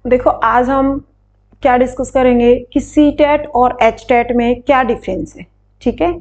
देखो आज हम क्या डिस्कस करेंगे कि सी टेट और एच टेट में क्या डिफरेंस है। ठीक है,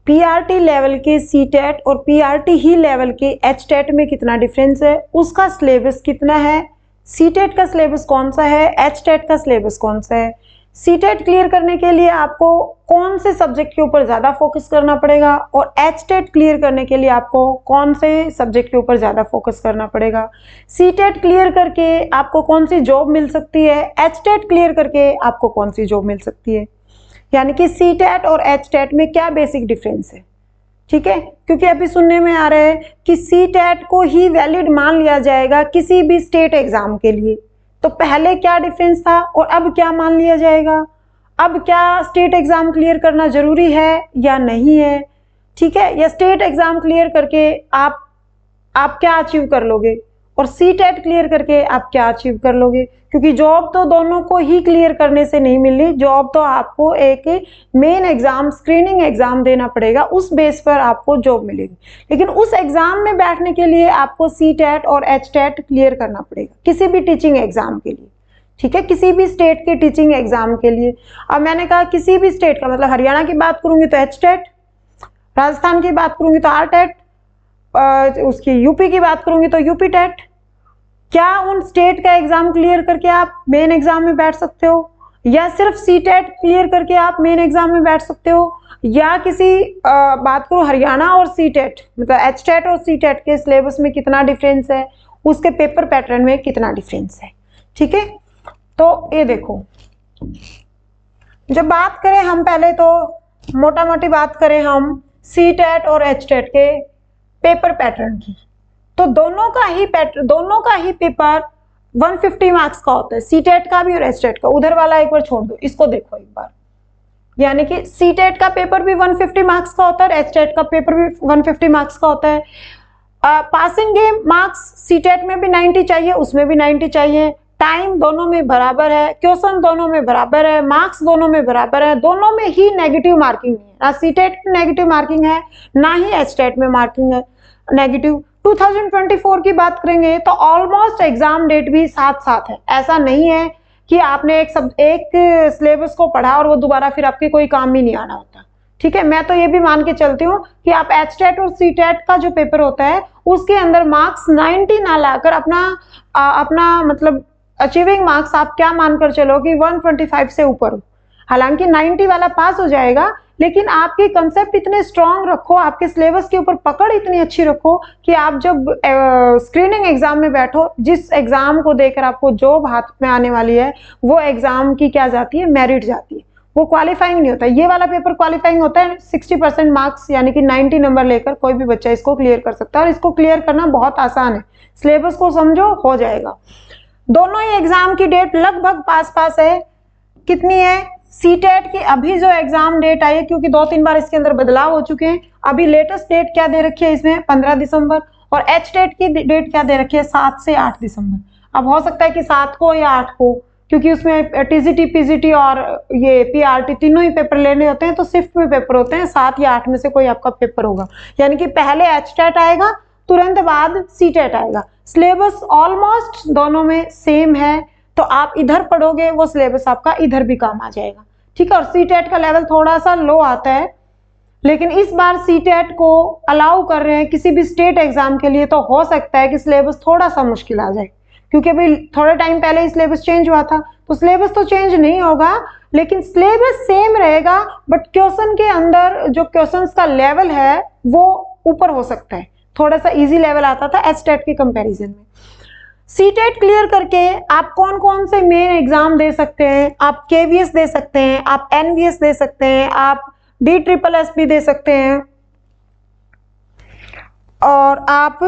पीआरटी लेवल के सी टेट और पीआरटी ही लेवल के एच टेट में कितना डिफरेंस है, उसका सिलेबस कितना है, सी टेट का सिलेबस कौन सा है, एच टेट का सिलेबस कौन सा है, सी टेट क्लियर करने के लिए आपको कौन से सब्जेक्ट के ऊपर ज़्यादा फोकस करना पड़ेगा और एच टेट क्लियर करने के लिए आपको कौन से सब्जेक्ट के ऊपर ज़्यादा फोकस करना पड़ेगा, सी टेट क्लियर करके आपको कौन सी जॉब मिल सकती है, एच टेट क्लियर करके आपको कौन सी जॉब मिल सकती है। यानी कि सी टेट और एच टेट में क्या बेसिक डिफरेंस है। ठीक है, क्योंकि अभी सुनने में आ रहा है कि सी टेट को ही वैलिड मान लिया जाएगा किसी भी स्टेट एग्जाम के लिए। तो पहले क्या डिफरेंस था और अब क्या मान लिया जाएगा, अब क्या स्टेट एग्जाम क्लियर करना जरूरी है या नहीं है। ठीक है, या स्टेट एग्जाम क्लियर करके आप क्या अचीव कर लोगे और सी टेट क्लियर करके आप क्या अचीव कर लोगे, क्योंकि जॉब तो दोनों को ही क्लियर करने से नहीं मिलनी। जॉब तो आपको एक मेन एग्जाम, स्क्रीनिंग एग्जाम देना पड़ेगा, उस बेस पर आपको जॉब मिलेगी। लेकिन उस एग्जाम में बैठने के लिए आपको सी टेट और एच टेट क्लियर करना पड़ेगा किसी भी टीचिंग एग्जाम के लिए। ठीक है, किसी भी स्टेट के टीचिंग एग्जाम के लिए। अब मैंने कहा किसी भी स्टेट का, मतलब हरियाणा की बात करूंगी तो एच टेट, राजस्थान की बात करूंगी तो आर टेट, उसकी यूपी की बात करूंगी तो यूपी टेट। क्या उन स्टेट का एग्जाम क्लियर करके आप मेन एग्जाम में बैठ सकते हो, या सिर्फ सी टेट क्लियर करके आप मेन एग्जाम में बैठ सकते हो, या किसी बात करो हरियाणा और सी टेट, मतलब एच टेट और सी टेट के सिलेबस में कितना डिफरेंस है, उसके पेपर पैटर्न में कितना डिफरेंस है। ठीक है, तो ये देखो, जब बात करें हम पहले तो मोटा मोटी बात करें हम सी टेट और एच टेट के पेपर पैटर्न की, तो दोनों का ही पेपर 150 मार्क्स का होता है, सी टेट का भी और एच टेट का। उधर वाला एक बार छोड़ दो, इसको देखो एक बार। यानी कि सी टेट का पेपर भी 150 मार्क्स का होता है और एच टेट का पेपर भी 150 मार्क्स का होता है। Passing game marks C TET में भी 90 चाहिए, उसमें भी 90 चाहिए। टाइम दोनों में बराबर है, क्वेश्चन दोनों में बराबर है, मार्क्स दोनों में बराबर है, दोनों में ही नेगेटिव मार्किंग है। ना सी टेट में नेगेटिव मार्किंग है, ना ही एच टेट में मार्किंग है नेगेटिव। 2024 की बात करेंगे तो ऑलमोस्ट एग्जाम डेट भी साथ साथ है। ऐसा नहीं है कि आपने एक सिलेबस को पढ़ा और वो दोबारा फिर आपके कोई काम भी नहीं आना होता। ठीक है, मैं तो ये भी मान के चलती हूँ कि आप एच टेट और सी टेट का जो पेपर होता है उसके अंदर मार्क्स 90 ना लाकर अपना मतलब अचीविंग मार्क्स आप क्या मानकर चलो कि 125 से ऊपर हो। हालांकि 90 वाला पास हो जाएगा, लेकिन आपके कंसेप्ट इतने स्ट्रांग रखो, आपके सिलेबस के ऊपर पकड़ इतनी अच्छी रखो कि आप जब स्क्रीनिंग एग्जाम में बैठो, जिस एग्जाम को देकर आपको जॉब हाथ में आने वाली है वो एग्जाम की क्या जाती है, मेरिट जाती है, वो क्वालिफाइंग नहीं होता। ये वाला पेपर क्वालिफाइंग होता है। 60% मार्क्स यानी कि 90 नंबर लेकर कोई भी बच्चा इसको क्लियर कर सकता है और इसको क्लियर करना बहुत आसान है। सिलेबस को समझो, हो जाएगा। दोनों ही एग्जाम की डेट लगभग पास है। कितनी है, सी टेट की अभी जो एग्जाम डेट आई है, क्योंकि 2-3 बार इसके अंदर बदलाव हो चुके हैं, अभी लेटेस्ट डेट क्या दे रखी है इसमें 15 दिसंबर, और एच टेट की डेट क्या दे रखी है 7 से 8 दिसंबर। अब हो सकता है कि 7 को या 8 को, क्योंकि उसमें टीजीटी, पीजीटी और ये पीआरटी तीनों ही पेपर लेने होते हैं, तो शिफ्ट में पेपर होते हैं, 7 या 8 में से कोई आपका पेपर होगा। यानी कि पहले एच टेट आएगा, तुरंत बाद सी टेट आएगा। सिलेबस ऑलमोस्ट दोनों में सेम है, तो आप इधर पढ़ोगे वो सिलेबस आपका इधर भी काम आ जाएगा। ठीक है, और सी टेट का लेवल थोड़ा सा लो आता है, लेकिन इस बार सी टेट को अलाउ कर रहे हैं किसी भी स्टेट एग्जाम के लिए, तो हो सकता है कि सिलेबस थोड़ा सा मुश्किल आ जाए, क्योंकि अभी थोड़े टाइम पहले ही सिलेबस चेंज हुआ था। तो सिलेबस तो चेंज नहीं होगा, लेकिन सिलेबस सेम रहेगा, बट क्वेश्चन के अंदर जो क्वेश्चंस का लेवल है वो ऊपर हो सकता है, थोड़ा सा इजी लेवल आता था एच टेट के कंपैरिजन में। सी टेट क्लियर करके आप कौन कौन से मेन एग्जाम दे सकते हैं, आप केवीएस दे सकते हैं, आप एनवीएस दे सकते हैं, आप DSSS भी दे सकते हैं, और आप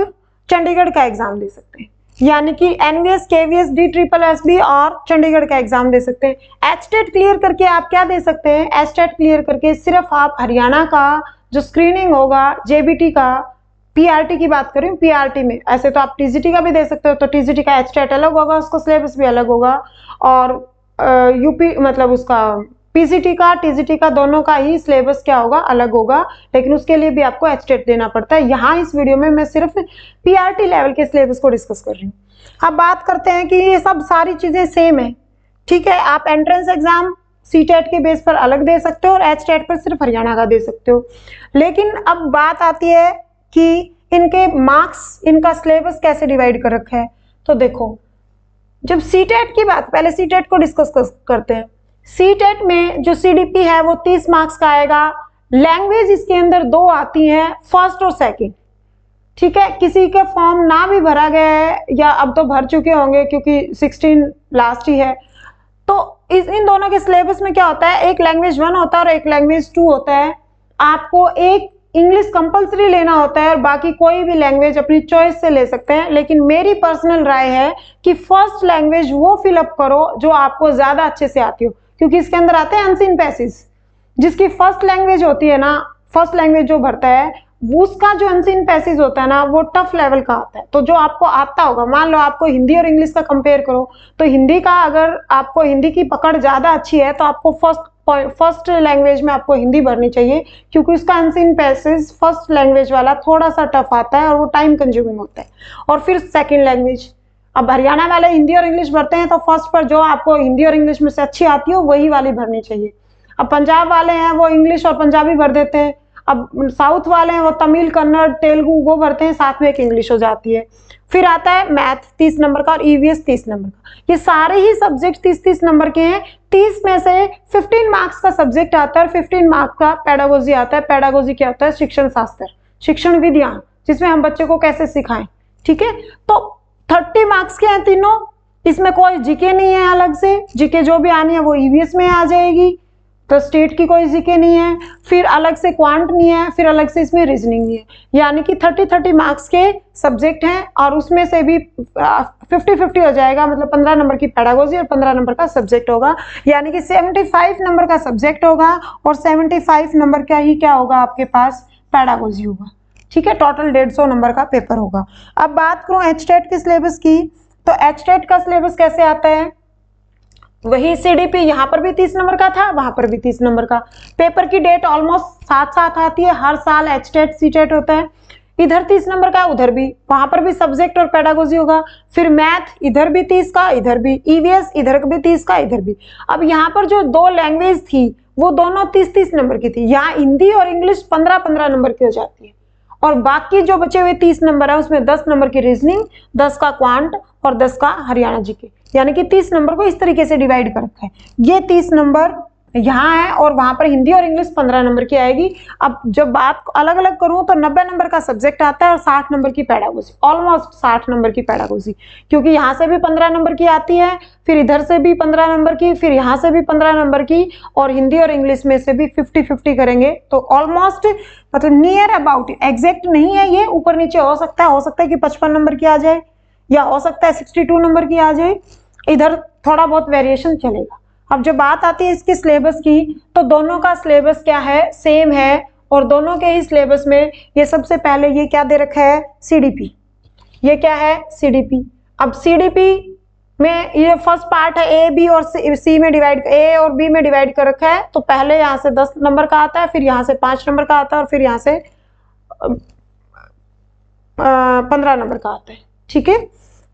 चंडीगढ़ का एग्जाम दे सकते हैं। यानी कि एनवीएस, केवीएस, DSSS और चंडीगढ़ का एग्जाम दे सकते हैं। एच टेट क्लियर करके आप क्या दे सकते हैं, एच टेट क्लियर करके सिर्फ आप हरियाणा का जो स्क्रीनिंग होगा, जेबीटी का, पीआरटी की बात करें, पीआरटी में ऐसे तो आप टीजीटी का भी दे सकते हो, तो टीजीटी का एच टेट अलग होगा, उसका सिलेबस भी अलग होगा, और यूपी मतलब उसका पीसीटी का टीजीटी का दोनों का ही सिलेबस क्या होगा, अलग होगा, लेकिन उसके लिए भी आपको एचटेट देना पड़ता है। यहाँ इस वीडियो में मैं सिर्फ पीआरटी लेवल के सिलेबस को डिस्कस कर रही हूँ। अब बात करते हैं कि ये सब सारी चीजें सेम है, ठीक है। आप एंट्रेंस एग्जाम सीटेट के बेस पर अलग दे सकते हो और एचटेट पर सिर्फ हरियाणा का दे सकते हो। लेकिन अब बात आती है कि इनके मार्क्स, इनका सिलेबस कैसे डिवाइड कर रखा है। तो देखो, जब सीटेट की बात, पहले सीटेट को डिस्कस करते हैं। सीटेट में जो सीडीपी है वो 30 मार्क्स का आएगा। लैंग्वेज इसके अंदर 2 आती हैं, फर्स्ट और सेकंड, ठीक है। किसी के फॉर्म ना भी भरा गया है या अब तो भर चुके होंगे क्योंकि 16 लास्ट ही है। तो इन दोनों के सिलेबस में क्या होता है, एक लैंग्वेज 1 होता है और एक लैंग्वेज 2 होता है। आपको एक इंग्लिश कंपलसरी लेना होता है और बाकी कोई भी लैंग्वेज अपनी चॉइस से ले सकते हैं। लेकिन मेरी पर्सनल राय है कि फर्स्ट लैंग्वेज वो फिलअप करो जो आपको ज्यादा अच्छे से आती हो, क्योंकि इसके अंदर आते हैं अनसीन पैसेज। जिसकी फर्स्ट लैंग्वेज होती है ना, फर्स्ट लैंग्वेज जो भरता है उसका जो अनसीन पैसेज होता है ना, वो टफ लेवल का आता है। तो जो आपको आता होगा, मान लो आपको हिंदी और इंग्लिश का कंपेयर करो, तो हिंदी का अगर आपको हिंदी की पकड़ ज्यादा अच्छी है तो आपको फर्स्ट लैंग्वेज में आपको हिंदी भरनी चाहिए, क्योंकि उसका अनसीन पैसेज फर्स्ट लैंग्वेज वाला थोड़ा सा टफ आता है और वो टाइम कंज्यूमिंग होता है। और फिर सेकंड लैंग्वेज, अब हरियाणा वाले हिंदी और इंग्लिश भरते हैं तो फर्स्ट पर जो आपको हिंदी और इंग्लिश में से अच्छी आती हो वही वाली भरनी चाहिए। अब पंजाब वाले हैं वो इंग्लिश और पंजाबी भर देते हैं। अब साउथ वाले हैं वो तमिल, कन्नड़, तेलुगु वो भरते हैं, साथ में एक इंग्लिश हो जाती है। फिर आता है मैथ 30 नंबर का और ईवीएस 30 नंबर का। ये सारे ही सब्जेक्ट 30-30 नंबर के हैं। 30 में से 15 मार्क्स का सब्जेक्ट आता है और 15 मार्क्स का पेडागोजी आता है। पेडागोजी क्या होता है, शिक्षण शास्त्र, शिक्षण विधियां, जिसमें हम बच्चे को कैसे सिखाएं, ठीक है। तो 30 मार्क्स के हैं तीनों, इसमें कोई जीके नहीं है अलग से। जीके जो भी आनी है वो ईवीएस में आ जाएगी, तो स्टेट की कोई जीके नहीं है। फिर अलग से क्वांट नहीं है, फिर अलग से इसमें रीजनिंग नहीं है। यानी कि 30-30 मार्क्स के सब्जेक्ट हैं और उसमें से भी 50-50 हो जाएगा, मतलब 15 नंबर की पेडागोजी और 15 नंबर का सब्जेक्ट होगा। यानी कि 75 नंबर का सब्जेक्ट होगा और 75 नंबर का ही क्या होगा आपके पास, पेडागोजी होगा, ठीक है। टोटल 150 नंबर का पेपर होगा। अब बात करूं एचटेट के सिलेबस की, तो एचटेट का सिलेबस कैसे आता है, वही सीडीपी, यहाँ पर भी 30 नंबर का था, वहां पर भी 30 नंबर का। पेपर की डेट ऑलमोस्ट साथ साथ आती है, हर साल एचटेट सीटेट होता है। इधर 30 नंबर का, उधर भी, वहां पर भी सब्जेक्ट और पेडागोजी होगा। फिर मैथ इधर भी 30 का, इधर भी। ईवीएस इधर भी 30 का, इधर भी। अब यहाँ पर जो 2 लैंग्वेज थी वो दोनों 30-30 नंबर की थी। यहाँ हिंदी और इंग्लिश 15-15 नंबर की हो जाती है और बाकी जो बचे हुए 30 नंबर है उसमें 10 नंबर की रीजनिंग, 10 का क्वांट और 10 का हरियाणा जीके। यानी कि 30 नंबर को इस तरीके से डिवाइड कर रखा है। ये 30 नंबर यहाँ है और वहां पर हिंदी और इंग्लिश 15 नंबर की आएगी। अब जब बात अलग अलग करूं तो 90 नंबर का सब्जेक्ट आता है और 60 नंबर की पेडागोजी, ऑलमोस्ट 60 नंबर की पेडागोजी, क्योंकि यहाँ से भी 15 नंबर की आती है, फिर इधर से भी 15 नंबर की, फिर यहाँ से भी 15 नंबर की, और हिंदी और इंग्लिश में से भी 50-50 करेंगे। तो ऑलमोस्ट मतलब नियर अबाउट, एग्जैक्ट नहीं है ये, ऊपर नीचे हो सकता है कि 55 नंबर की आ जाए या हो सकता है 62 नंबर की आ जाए, इधर थोड़ा बहुत वेरिएशन चलेगा। अब जब बात आती है इसके सिलेबस की, तो दोनों का सिलेबस क्या है, सेम है और दोनों के ही सिलेबस में ये सबसे पहले ये क्या दे रखा है, सीडीपी। ये क्या है, सीडीपी। अब सीडीपी में ये फर्स्ट पार्ट है, ए बी और सी में डिवाइड, ए और बी में डिवाइड कर रखा है। तो पहले यहाँ से 10 नंबर का आता है, फिर यहाँ से 5 नंबर का आता है और फिर यहाँ से 15 नंबर का आता है, ठीक है।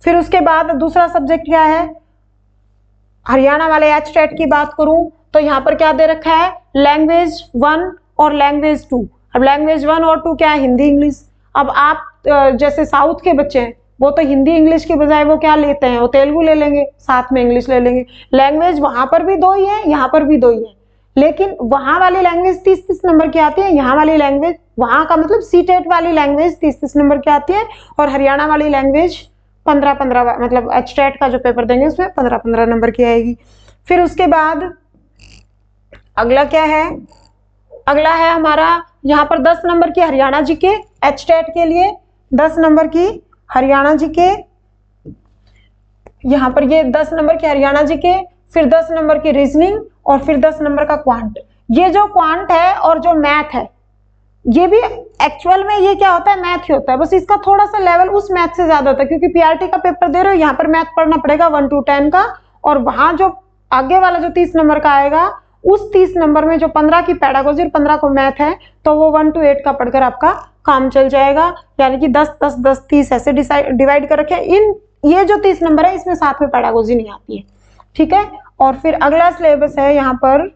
फिर उसके बाद दूसरा सब्जेक्ट क्या है, हरियाणा वाले एचटेट की बात करूं तो यहाँ पर क्या दे रखा है, लैंग्वेज 1 और लैंग्वेज 2। अब लैंग्वेज 1 और 2 क्या है, हिंदी इंग्लिश। अब आप जैसे साउथ के बच्चे हैं वो तो हिंदी इंग्लिश के बजाय वो क्या लेते हैं, वो तेलुगु ले लेंगे, साथ में इंग्लिश ले लेंगे। लैंग्वेज वहां पर भी 2 ही है, यहाँ पर भी 2 ही है, लेकिन वहां वाली लैंग्वेज 30-30 नंबर की आती है, यहाँ वाली लैंग्वेज, वहां का मतलब सीटेट वाली लैंग्वेज 30-30 नंबर की आती है और हरियाणा वाली लैंग्वेज 15-15, मतलब एचटेट का जो पेपर देंगे उसमें 15-15 नंबर की आएगी। फिर उसके बाद अगला क्या है, अगला है हमारा यहाँ पर 10 नंबर की हरियाणा जीके, एचटेट के लिए 10 नंबर की हरियाणा जीके, यहाँ पर ये 10 नंबर की हरियाणा जीके, फिर 10 नंबर की रीजनिंग और फिर 10 नंबर का क्वांट। ये जो क्वांट है और जो मैथ है, ये भी एक्चुअल में ये क्या होता है, मैथ ही होता है, बस इसका थोड़ा सा लेवल उस मैथ से ज्यादा होता है, क्योंकि पीआरटी का पेपर दे रहे हो, यहाँ पर मैथ पढ़ना पड़ेगा 1 to 10 का, और वहां जो आगे वाला जो 30 नंबर का आएगा उस 30 नंबर में जो 15 की पेडागोजी और 15 को मैथ है, तो वो 1 to 8 का पढ़कर आपका काम चल जाएगा। यानी कि 10 10 10 30 ऐसे डिवाइड कर रखे। इन ये जो 30 नंबर है इसमें साथ में पेडागोजी नहीं आती है, ठीक है। और फिर अगला सिलेबस है यहाँ पर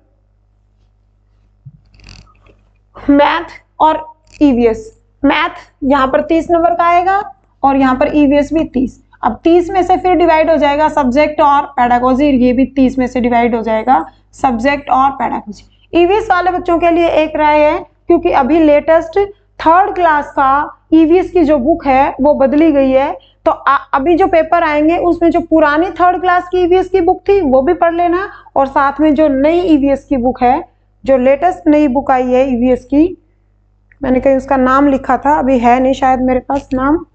मैथ और ईवीएस। मैथ यहाँ पर 30 नंबर का आएगा और यहाँ पर ईवीएस भी 30। अब 30 में से फिर डिवाइड हो जाएगा सब्जेक्ट और पेडागोजी, ये भी 30 में से डिवाइड हो जाएगा सब्जेक्ट और पेडागोजी। ईवीएस वाले बच्चों के लिए एक राय है, क्योंकि अभी लेटेस्ट 3rd क्लास का ईवीएस की जो बुक है वो बदली गई है, तो अभी जो पेपर आएंगे उसमें जो पुरानी 3rd क्लास की ईवीएस की बुक थी वो भी पढ़ लेना, और साथ में जो नई ईवीएस की बुक है, जो लेटेस्ट नई बुक आई है ईवीएस की, मैंने कहीं उसका नाम लिखा था, अभी है नहीं शायद मेरे पास नाम,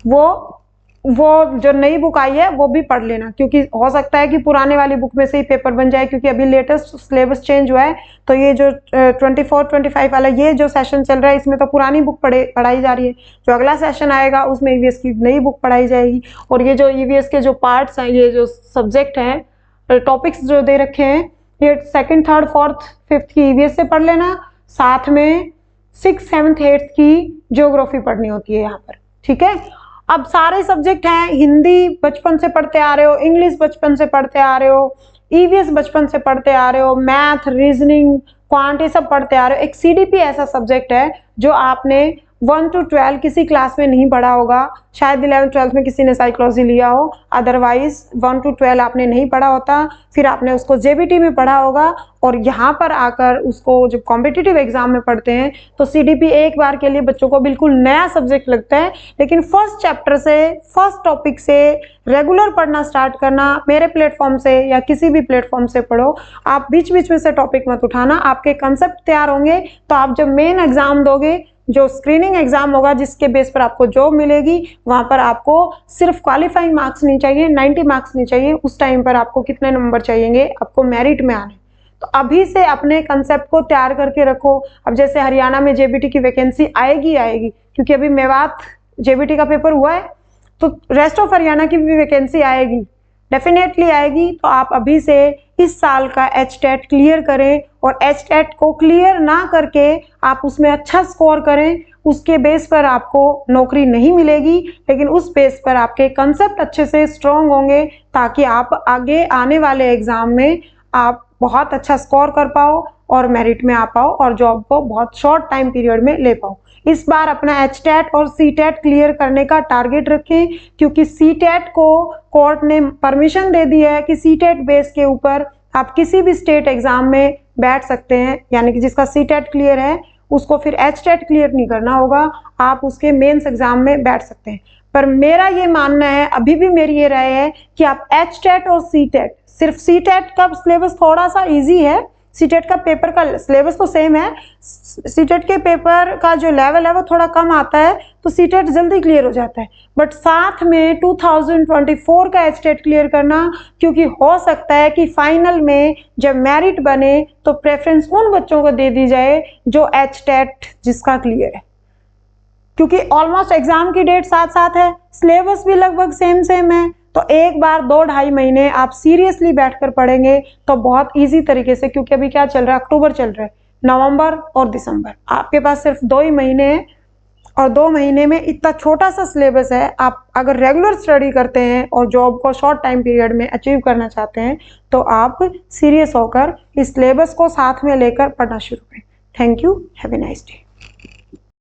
वो जो नई बुक आई है वो भी पढ़ लेना, क्योंकि हो सकता है कि पुराने वाली बुक में से ही पेपर बन जाए, क्योंकि अभी लेटेस्ट सिलेबस चेंज हुआ है। तो ये जो 24-25 वाला ये जो सेशन चल रहा है इसमें तो पुरानी बुक पढ़ाई जा रही है, जो अगला सेशन आएगा उसमें ईवीएस की नई बुक पढ़ाई जाएगी। और ये जो ईवीएस के जो पार्ट्स हैं, ये जो सब्जेक्ट हैं, टॉपिक्स जो दे रखे हैं, ये 2nd 3rd 4th 5th की ईवीएस से पढ़ लेना, साथ में 6th 7th 8th की ज्योग्राफी पढ़नी होती है यहाँ पर, ठीक है। अब सारे सब्जेक्ट हैं, हिंदी बचपन से पढ़ते आ रहे हो, इंग्लिश बचपन से पढ़ते आ रहे हो, ईवीएस बचपन से पढ़ते आ रहे हो, मैथ, रीजनिंग, क्वांट, ये सब पढ़ते आ रहे हो। एक सीडीपी ऐसा सब्जेक्ट है जो आपने 1 to 12 किसी क्लास में नहीं पढ़ा होगा, शायद 11th 12th में किसी ने साइकोलॉजी लिया हो, अदरवाइज 1 to 12 आपने नहीं पढ़ा होता, फिर आपने उसको जेबीटी में पढ़ा होगा, और यहाँ पर आकर उसको जब कॉम्पिटिटिव एग्जाम में पढ़ते हैं तो सीडीपी एक बार के लिए बच्चों को बिल्कुल नया सब्जेक्ट लगता है। लेकिन फर्स्ट चैप्टर से, फर्स्ट टॉपिक से रेगुलर पढ़ना स्टार्ट करना, मेरे प्लेटफॉर्म से या किसी भी प्लेटफॉर्म से पढ़ो, आप बीच बीच में से टॉपिक मत उठाना, आपके कंसेप्ट तैयार होंगे तो आप जब मेन एग्जाम दोगे, जो स्क्रीनिंग एग्जाम होगा जिसके बेस पर आपको जॉब मिलेगी, वहां पर आपको सिर्फ क्वालिफाइंग मार्क्स नहीं चाहिए, 90 मार्क्स नहीं चाहिए, उस टाइम पर आपको कितने नंबर चाहिए आपको मेरिट में आने। तो अभी से अपने कंसेप्ट को तैयार करके रखो। अब जैसे हरियाणा में जेबीटी की वैकेंसी आएगी, क्योंकि अभी मेवात जेबीटी का पेपर हुआ है, तो रेस्ट ऑफ हरियाणा की भी वैकेंसी आएगी, डेफिनेटली आएगी। तो आप अभी से इस साल का HTET क्लियर करें, और HTET को क्लियर ना करके आप उसमें अच्छा स्कोर करें, उसके बेस पर आपको नौकरी नहीं मिलेगी, लेकिन उस बेस पर आपके कंसेप्ट अच्छे से स्ट्रॉन्ग होंगे, ताकि आप आगे आने वाले एग्जाम में आप बहुत अच्छा स्कोर कर पाओ और मेरिट में आ पाओ और जॉब को बहुत शॉर्ट टाइम पीरियड में ले पाओ। इस बार अपना HTET और CTET क्लियर करने का टारगेट रखें, क्योंकि CTET को कोर्ट ने परमिशन दे दी है कि CTET बेस के ऊपर आप किसी भी स्टेट एग्जाम में बैठ सकते हैं, यानी कि जिसका CTET क्लियर है उसको फिर HTET क्लियर नहीं करना होगा, आप उसके मेंस एग्जाम में बैठ सकते हैं। पर मेरा ये मानना है, अभी भी मेरी ये राय है कि आप HTET और CTET, सिर्फ CTET का सिलेबस थोड़ा सा इजी है, CTET का पेपर का सिलेबस तो सेम है, CTET के पेपर का जो लेवल है वो थोड़ा कम आता है, तो CTET जल्दी क्लियर हो जाता है। बट साथ में 2024 का HTET क्लियर करना, क्योंकि हो सकता है कि फाइनल में जब मेरिट बने तो प्रेफरेंस उन बच्चों को दे दी जाए जो HTET जिसका क्लियर है, क्योंकि ऑलमोस्ट एग्जाम की डेट साथ साथ है, सिलेबस भी लगभग सेम है। तो एक बार 2-2.5 महीने आप सीरियसली बैठकर पढ़ेंगे तो बहुत इजी तरीके से, क्योंकि अभी क्या चल रहा है, अक्टूबर चल रहा है, नवंबर और दिसंबर, आपके पास सिर्फ 2 ही महीने हैं, और 2 महीने में इतना छोटा सा सिलेबस है। आप अगर रेगुलर स्टडी करते हैं और जॉब को शॉर्ट टाइम पीरियड में अचीव करना चाहते हैं, तो आप सीरियस होकर इस सिलेबस को साथ में लेकर पढ़ना शुरू करें। Thank you, have a nice day.